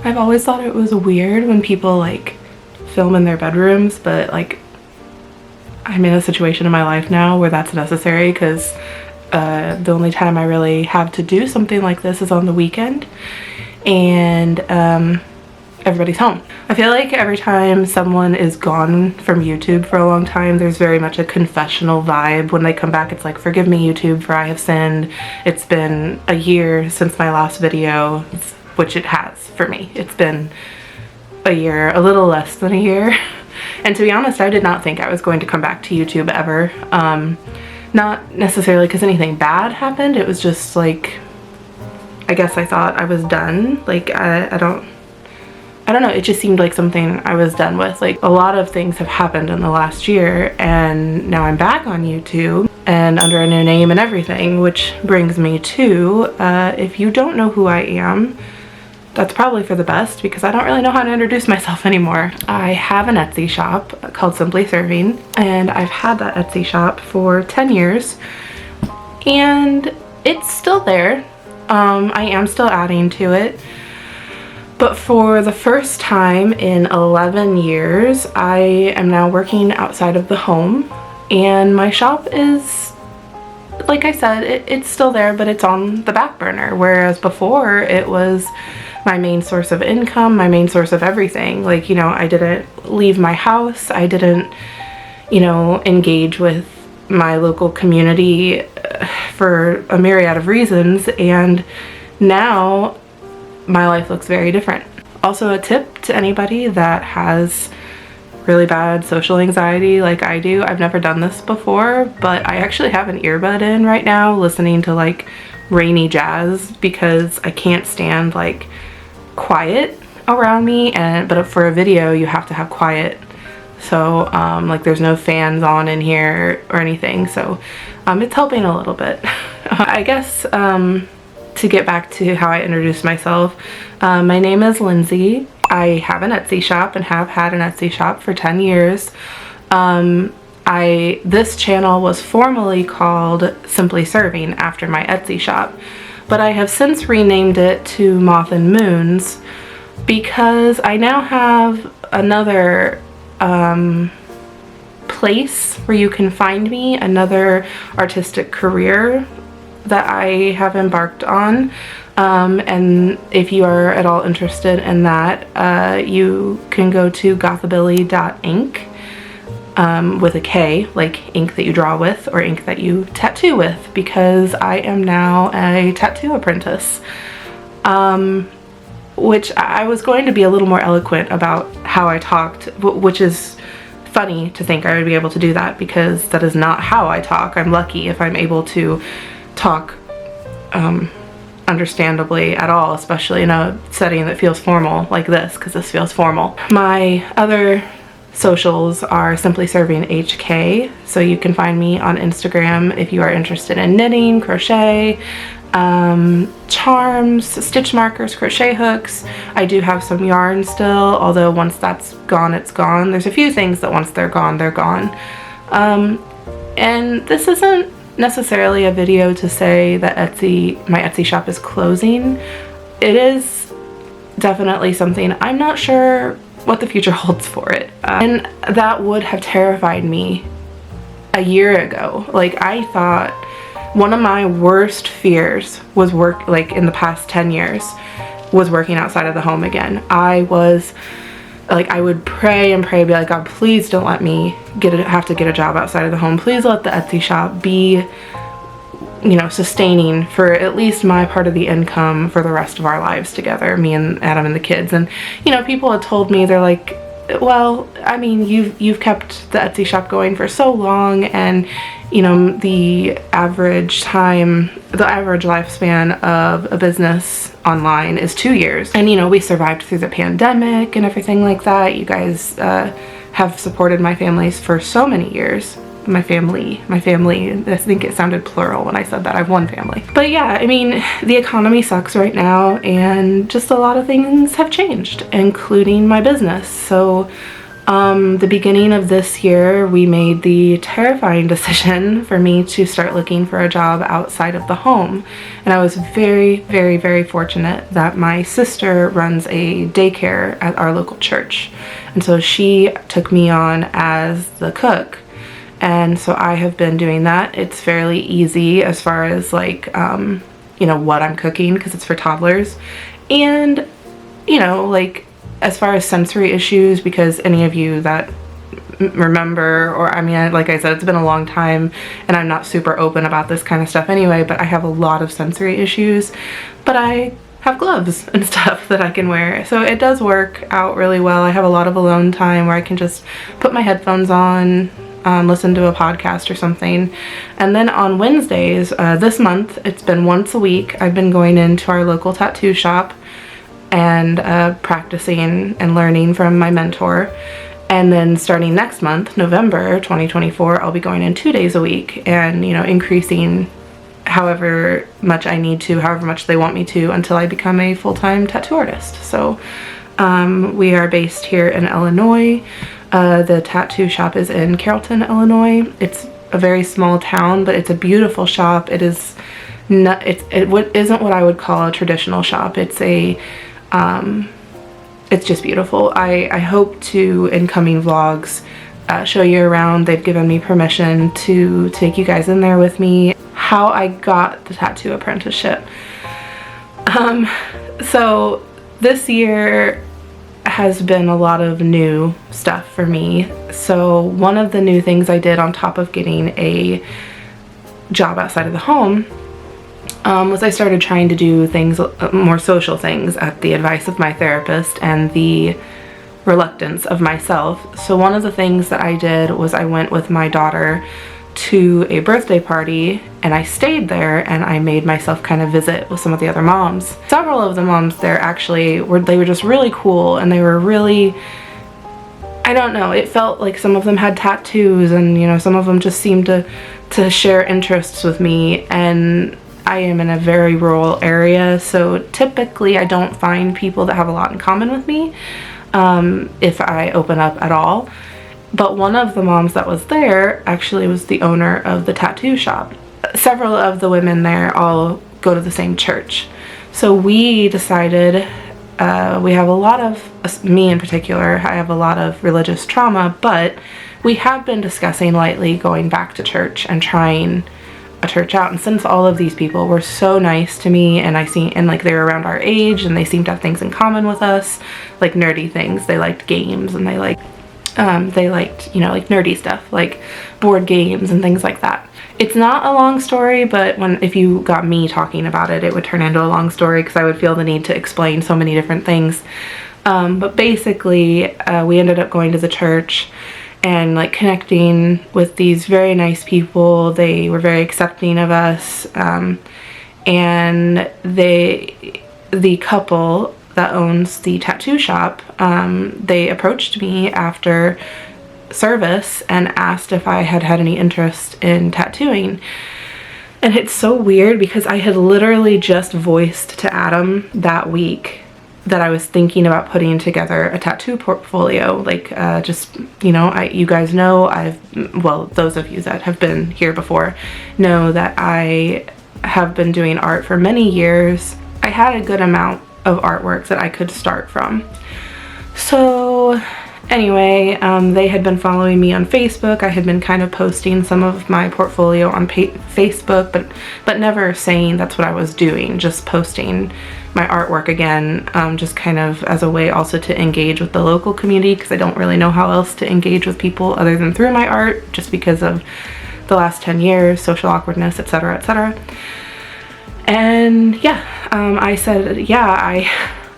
I've always thought it was weird when people like film in their bedrooms, but like I'm in a situation in my life now where that's necessary because the only time I really have to do something like this is on the weekend, and everybody's home. I feel like every time someone is gone from YouTube for a long time, there's very much a confessional vibe. When they come back, it's like, forgive me YouTube, for I have sinned. It's been a year since my last video, which it has for me. It's been a year, a little less than a year. And to be honest, I did not think I was going to come back to YouTube ever. Not necessarily because anything bad happened. It was just like, I guess I thought I was done. Like, I don't know, it just seemed like something I was done with. Like, a lot of things have happened in the last year, and now I'm back on YouTube and under a new name and everything, which brings me to, if you don't know who I am, that's probably for the best because I don't really know how to introduce myself anymore. I have an Etsy shop called Simply Serving, and I've had that Etsy shop for 10 years, and it's still there. I am still adding to it. But for the first time in 11 years, I am now working outside of the home, and my shop is, like I said, it's still there, but it's on the back burner, whereas before it was my main source of income, my main source of everything. Like, you know, I didn't leave my house, I didn't, you know, engage with my local community for a myriad of reasons, and now my life looks very different. Also, a tip to anybody that has really bad social anxiety like I do. I've never done this before, but I actually have an earbud in right now listening to like rainy jazz because I can't stand like quiet around me, but for a video you have to have quiet. So like there's no fans on in here or anything, so it's helping a little bit. I guess to get back to how I introduced myself, my name is Lindsay. I have an Etsy shop and have had an Etsy shop for 10 years. This channel was formerly called Simply Serving after my Etsy shop, but I have since renamed it to Moth and Moons because I now have another place where you can find me, another artistic career that I have embarked on, and if you are at all interested in that, you can go to gothabilly.ink, with a K, like ink that you draw with or ink that you tattoo with, because I am now a tattoo apprentice, which I was going to be a little more eloquent about how I talked, which is funny to think I would be able to do that because that is not how I talk. I'm lucky if I'm able to talk understandably at all, especially in a setting that feels formal like this, because this feels formal. My other socials are Simply Serving HK, so you can find me on Instagram if you are interested in knitting, crochet, charms, stitch markers, crochet hooks. I do have some yarn still, although once that's gone, it's gone. There's a few things that once they're gone, they're gone. And this isn't necessarily a video to say that my Etsy shop is closing. It is definitely something I'm not sure what the future holds for it. And that would have terrified me a year ago. Like, I thought one of my worst fears was in the past 10 years was working outside of the home again. I was like, I would pray and pray, be like, God, please don't let me have to get a job outside of the home. Please let the Etsy shop be, you know, sustaining for at least my part of the income for the rest of our lives together, me and Adam and the kids. And, you know, people had told me, they're like, well, I mean, you've kept the Etsy shop going for so long, and, you know, the average lifespan of a business online is 2 years. And, you know, we survived through the pandemic and everything like that. You guys have supported my families for so many years. My family, I think it sounded plural when I said that. I have one family. But yeah, I mean, the economy sucks right now, and just a lot of things have changed, including my business. So The beginning of this year, we made the terrifying decision for me to start looking for a job outside of the home. And I was very, very, very fortunate that my sister runs a daycare at our local church. And so she took me on as the cook. And so I have been doing that. It's fairly easy as far as like, you know, what I'm cooking, because it's for toddlers. And, you know, like, as far as sensory issues, because any of you that remember, or I mean, like I said, it's been a long time and I'm not super open about this kind of stuff anyway, but I have a lot of sensory issues, but I have gloves and stuff that I can wear. So it does work out really well. I have a lot of alone time where I can just put my headphones on, listen to a podcast or something. And then on Wednesdays, this month, it's been once a week, I've been going into our local tattoo shop and practicing and learning from my mentor. And then starting next month, November 2024, I'll be going in 2 days a week and, you know, increasing however much I need to, however much they want me to, until I become a full-time tattoo artist. So we are based here in Illinois. The tattoo shop is in Carrollton, Illinois. It's a very small town, but it's a beautiful shop. It is not, it isn't what I would call a traditional shop. It's a it's just beautiful. I hope to, in coming vlogs, show you around. They've given me permission to take you guys in there with me. How I got the tattoo apprenticeship. So this year has been a lot of new stuff for me. So one of the new things I did on top of getting a job outside of the home was I started trying to do things, more social things, at the advice of my therapist and the reluctance of myself. So one of the things that I did was I went with my daughter to a birthday party and I stayed there and I made myself kind of visit with some of the other moms. Several of the moms there actually were just really cool, and they were really, I don't know, it felt like some of them had tattoos, and you know, some of them just seemed to share interests with me. And I am in a very rural area, so typically I don't find people that have a lot in common with me if I open up at all. But one of the moms that was there actually was the owner of the tattoo shop. Several of the women there all go to the same church. So we decided, we have a lot of, me in particular, I have a lot of religious trauma, but we have been discussing lightly going back to church and trying a church out. And since all of these people were so nice to me, and like they were around our age and they seemed to have things in common with us, like nerdy things. They liked games, and they liked, you know, like nerdy stuff, like board games and things like that. It's not a long story, but if you got me talking about it, it would turn into a long story because I would feel the need to explain so many different things. But basically, we ended up going to the church and like connecting with these very nice people. They were very accepting of us, and the couple that owns the tattoo shop, they approached me after service and asked if I had any interest in tattooing. And it's so weird because I had literally just voiced to Adam that week that I was thinking about putting together a tattoo portfolio. Like, just, you know, you guys know well, those of you that have been here before know that I have been doing art for many years. I had a good amount of artwork that I could start from. So anyway, they had been following me on Facebook. I had been kind of posting some of my portfolio on Facebook, but never saying that's what I was doing, just posting my artwork again, just kind of as a way also to engage with the local community, because I don't really know how else to engage with people other than through my art, just because of the last 10 years, social awkwardness, etc., etc. And yeah, I said, yeah,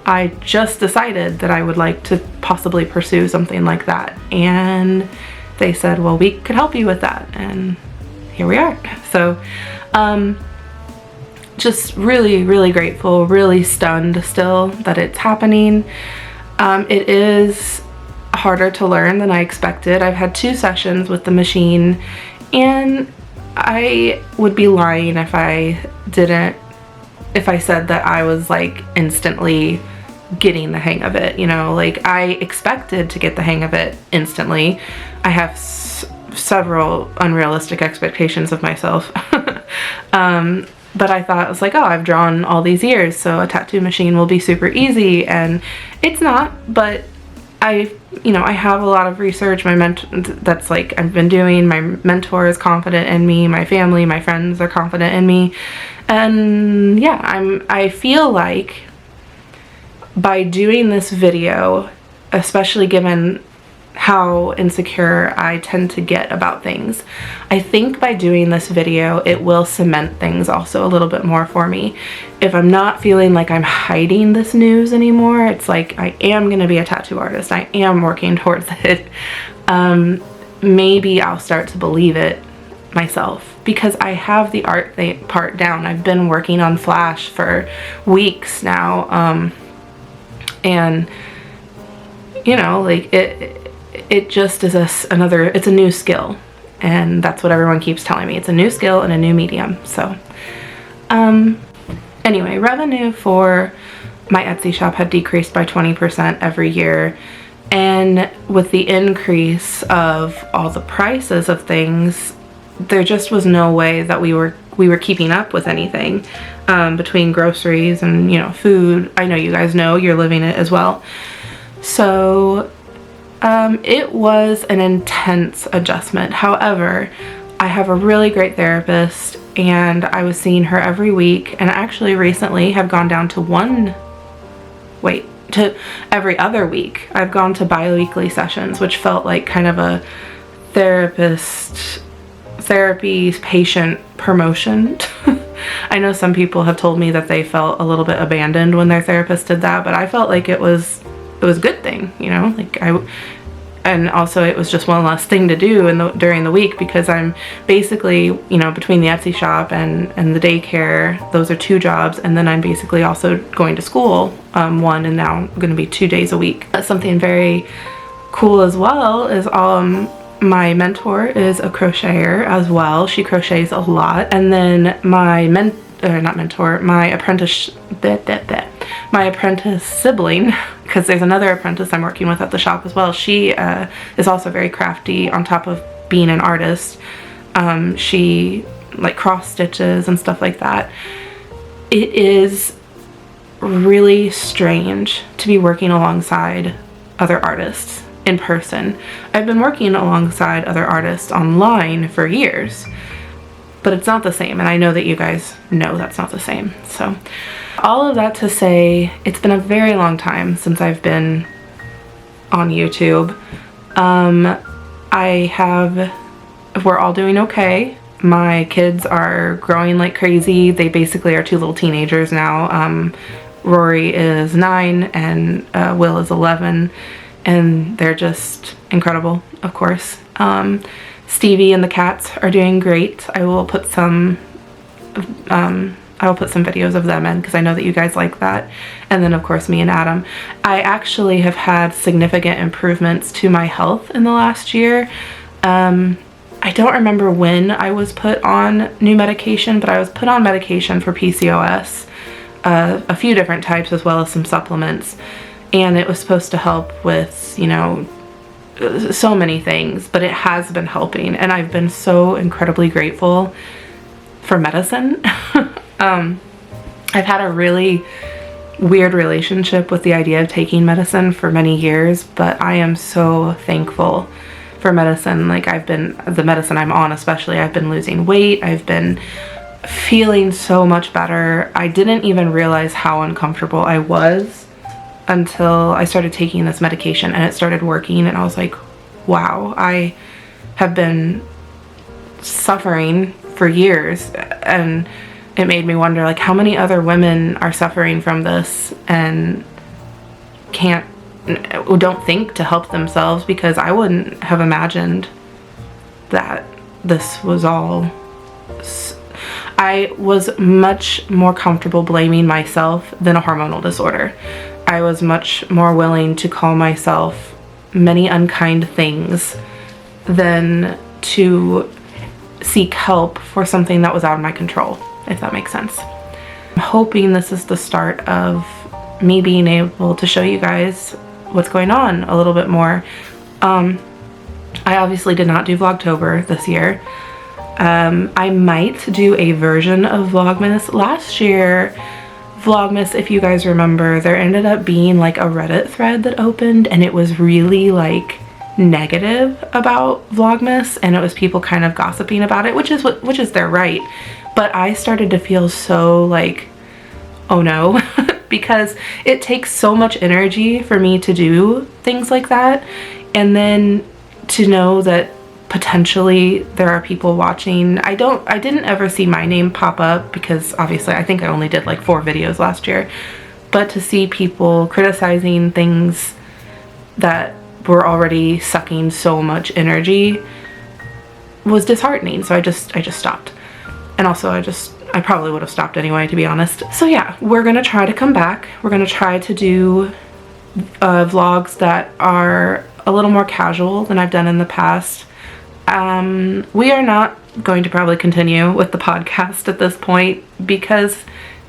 I just decided that I would like to possibly pursue something like that. And they said, well, we could help you with that. And here we are. So just really, really grateful, really stunned still that it's happening. It is harder to learn than I expected. I've had 2 sessions with the machine, and I would be lying if I said that I was like instantly getting the hang of it, you know, like I expected to get the hang of it instantly. I have several unrealistic expectations of myself. But I thought, it was like, oh, I've drawn all these years, so a tattoo machine will be super easy, and it's not. But I have a lot of research. That's like I've been doing. My mentor is confident in me. My family, my friends are confident in me, and yeah, I feel like by doing this video, especially given how insecure I tend to get about things, I think by doing this video it will cement things also a little bit more for me. If I'm not feeling like I'm hiding this news anymore, it's like I am going to be a tattoo artist, I am working towards it, maybe I'll start to believe it myself, because I have the art part down. I've been working on Flash for weeks now, and you know, like it just is it's a new skill, and that's what everyone keeps telling me. It's a new skill and a new medium. So anyway, revenue for my Etsy shop had decreased by 20% every year, and with the increase of all the prices of things, there just was no way that we were keeping up with anything, between groceries and, you know, food. I know you guys know, you're living it as well. So it was an intense adjustment. However, I have a really great therapist, and I was seeing her every week, and actually recently have gone down to every other week. I've gone to bi-weekly sessions, which felt like kind of a therapy patient promotion. I know some people have told me that they felt a little bit abandoned when their therapist did that, but I felt like it was a good thing, you know, like and also it was just one less thing to do during the week, because I'm basically, you know, between the Etsy shop and the daycare, those are 2 jobs, and then I'm basically also going to school, 1, and now I'm going to be 2 days a week. Something very cool as well is my mentor is a crocheter as well. She crochets a lot, and then my my apprentice sibling, because there's another apprentice I'm working with at the shop as well. She is also very crafty on top of being an artist. She like cross stitches and stuff like that. It is really strange to be working alongside other artists in person. I've been working alongside other artists online for years, but it's not the same, and I know that you guys know that's not the same. So all of that to say, it's been a very long time since I've been on YouTube. We're all doing okay. My kids are growing like crazy. They basically are 2 little teenagers now. Rory is 9 and Will is 11, and they're just incredible, of course. Stevie and the cats are doing great. I will put some videos of them in, because I know that you guys like that. And then of course me and Adam. I actually have had significant improvements to my health in the last year. I don't remember when I was put on new medication, but I was put on medication for PCOS, a few different types, as well as some supplements, and it was supposed to help with, you know, so many things, but it has been helping, and I've been so incredibly grateful for medicine. I've had a really weird relationship with the idea of taking medicine for many years, but I am so thankful for medicine. Like, the medicine I'm on especially, I've been losing weight, I've been feeling so much better. I didn't even realize how uncomfortable I was until I started taking this medication and it started working, and I was like, wow, I have been suffering for years, and it made me wonder, like, how many other women are suffering from this and don't think to help themselves, because I wouldn't have imagined that this was all. I was much more comfortable blaming myself than a hormonal disorder. I was much more willing to call myself many unkind things than to seek help for something that was out of my control, if that makes sense. I'm hoping this is the start of me being able to show you guys what's going on a little bit more. I obviously did not do Vlogtober this year. I might do a version of Vlogmas. Last year, Vlogmas, if you guys remember, there ended up being like a Reddit thread that opened, and it was really like negative about Vlogmas, and it was people kind of gossiping about it, which is their right. But I started to feel so like, oh no, because it takes so much energy for me to do things like that, and then to know that potentially there are people watching. I didn't ever see my name pop up because obviously I think I only did like 4 videos last year, but to see people criticizing things that were already sucking so much energy was disheartening. So I just stopped. And also I probably would have stopped anyway, to be honest. So yeah, we're gonna try to come back. We're gonna try to do vlogs that are a little more casual than I've done in the past. We are not going to probably continue with the podcast at this point because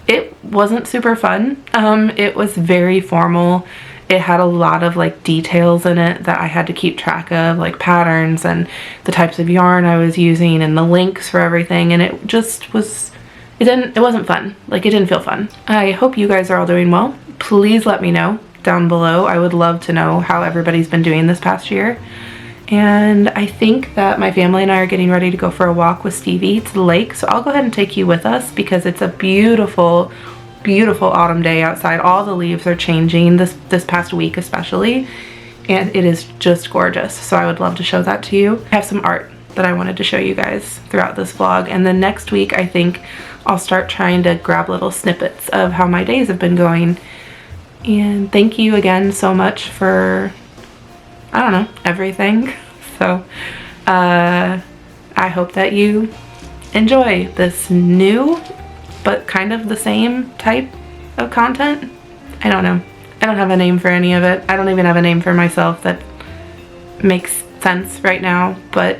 it wasn't super fun. It was very formal. It had a lot of like details in it that I had to keep track of, like patterns and the types of yarn I was using and the links for everything, and it just was, it wasn't fun. Like, it didn't feel fun. I hope you guys are all doing well. Please let me know down below. I would love to know how everybody's been doing this past year. And I think that my family and I are getting ready to go for a walk with Stevie to the lake, so I'll go ahead and take you with us because it's a beautiful, beautiful autumn day outside. All the leaves are changing this past week especially, and it is just gorgeous. So I would love to show that to you. I have some art that I wanted to show you guys throughout this vlog, and then next week I think I'll start trying to grab little snippets of how my days have been going. And thank you again so much for, I don't know, everything. So I hope that you enjoy this new but kind of the same type of content. I don't know. I don't have a name for any of it. I don't even have a name for myself that makes sense right now, but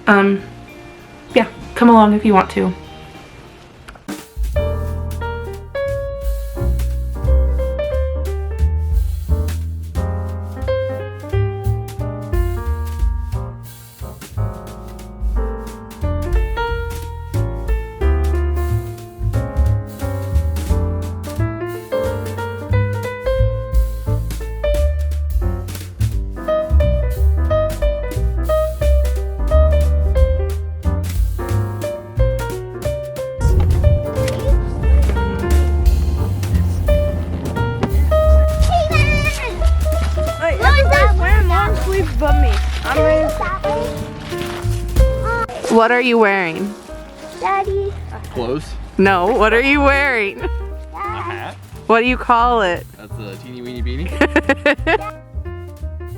yeah, come along if you want to. But me. I'm wearing. What are you wearing? Daddy. Clothes? No, what are you wearing? A hat? What do you call it? That's a teeny weeny beanie? It's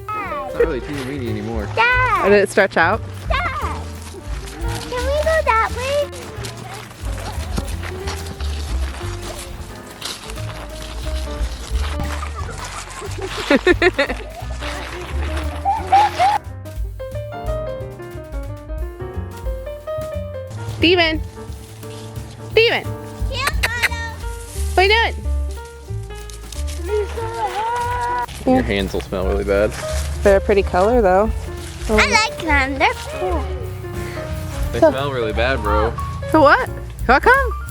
not really teeny weeny anymore. Dad. Did it stretch out? Dad. Can we go that way? Steven! Steven! What are you doing? Your hands will smell really bad. They're a pretty color though. I like them. They're cool. They smell really bad, bro. So what? How come?